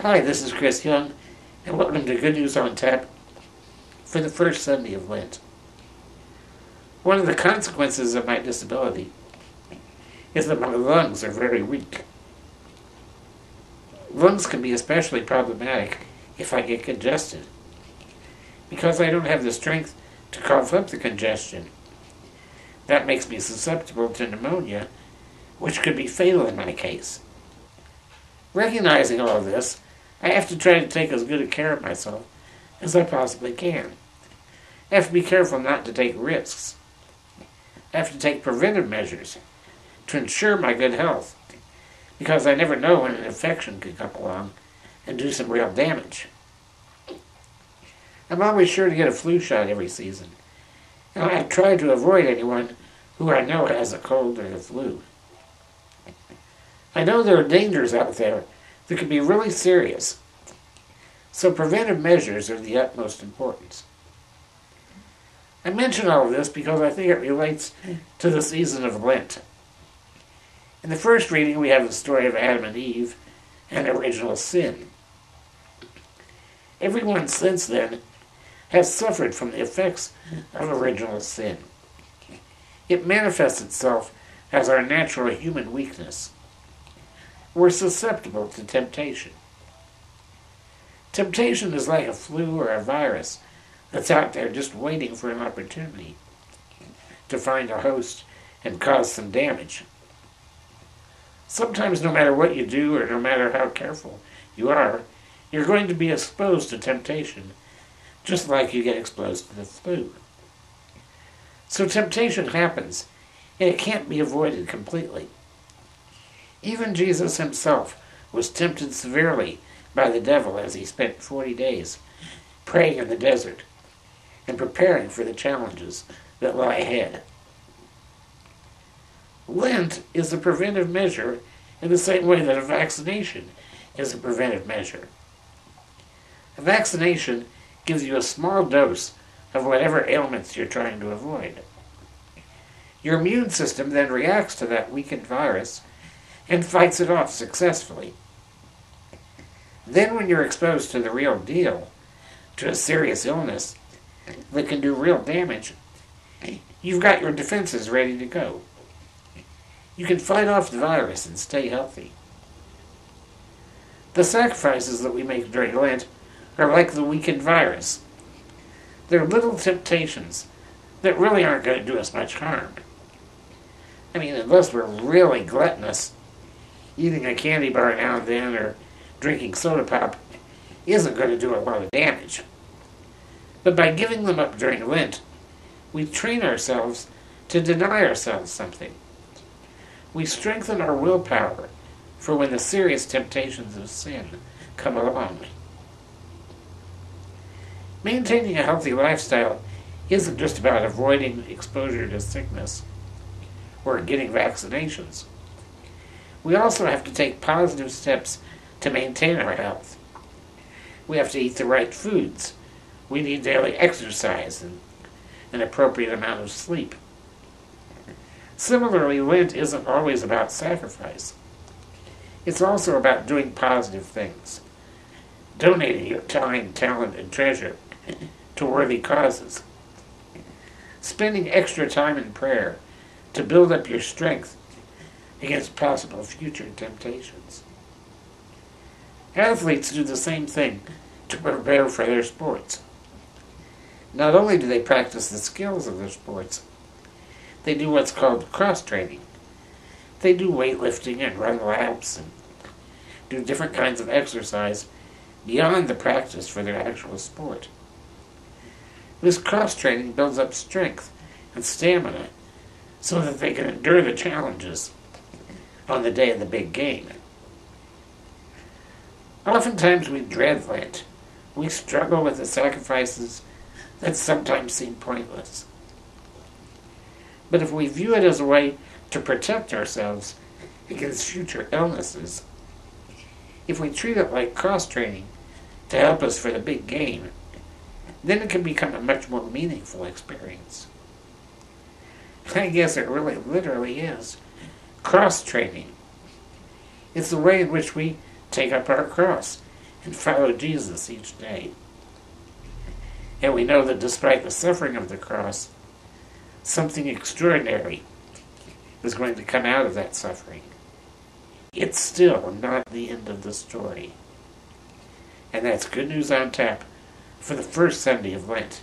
Hi, this is Chris Young, and welcome to Good News on Tap for the first Sunday of Lent. One of the consequences of my disability is that my lungs are very weak. Lungs can be especially problematic if I get congested, because I don't have the strength to cough up the congestion. That makes me susceptible to pneumonia, which could be fatal in my case. Recognizing all of this, I have to try to take as good a care of myself as I possibly can. I have to be careful not to take risks. I have to take preventive measures to ensure my good health, because I never know when an infection could come along and do some real damage. I'm always sure to get a flu shot every season, and I try to avoid anyone who I know has a cold or the flu. I know there are dangers out there that can be really serious, so preventive measures are of the utmost importance. I mention all of this because I think it relates to the season of Lent. In the first reading, we have the story of Adam and Eve and original sin. Everyone since then has suffered from the effects of original sin. It manifests itself as our natural human weakness. We're susceptible to temptation. Temptation is like a flu or a virus that's out there just waiting for an opportunity to find a host and cause some damage. Sometimes no matter what you do or no matter how careful you are, you're going to be exposed to temptation, just like you get exposed to the flu. So temptation happens, and it can't be avoided completely. Even Jesus himself was tempted severely by the devil as he spent 40 days praying in the desert and preparing for the challenges that lie ahead. Lent is a preventive measure in the same way that a vaccination is a preventive measure. A vaccination gives you a small dose of whatever ailments you're trying to avoid. Your immune system then reacts to that weakened virus and fights it off successfully. Then when you're exposed to the real deal, to a serious illness that can do real damage, you've got your defenses ready to go. You can fight off the virus and stay healthy. The sacrifices that we make during Lent are like the weakened virus. They're little temptations that really aren't going to do us much harm. I mean, unless we're really gluttonous, eating a candy bar now and then or drinking soda pop isn't going to do a lot of damage. But by giving them up during Lent, we train ourselves to deny ourselves something. We strengthen our willpower for when the serious temptations of sin come along. Maintaining a healthy lifestyle isn't just about avoiding exposure to sickness or getting vaccinations. We also have to take positive steps to maintain our health. We have to eat the right foods. We need daily exercise and an appropriate amount of sleep. Similarly, Lent isn't always about sacrifice. It's also about doing positive things, donating your time, talent, and treasure to worthy causes, spending extra time in prayer to build up your strength against possible future temptations. Athletes do the same thing to prepare for their sports. Not only do they practice the skills of their sports, they do what's called cross-training. They do weightlifting and run laps and do different kinds of exercise beyond the practice for their actual sport. This cross-training builds up strength and stamina so that they can endure the challenges on the day of the big game. Oftentimes we dread Lent. We struggle with the sacrifices that sometimes seem pointless. But if we view it as a way to protect ourselves against future illnesses, if we treat it like cross-training to help us for the big game, then it can become a much more meaningful experience. I guess it really literally is cross-training. It's the way in which we take up our cross and follow Jesus each day. And we know that despite the suffering of the cross, something extraordinary is going to come out of that suffering. It's still not the end of the story. And that's Good News on Tap for the first Sunday of Lent.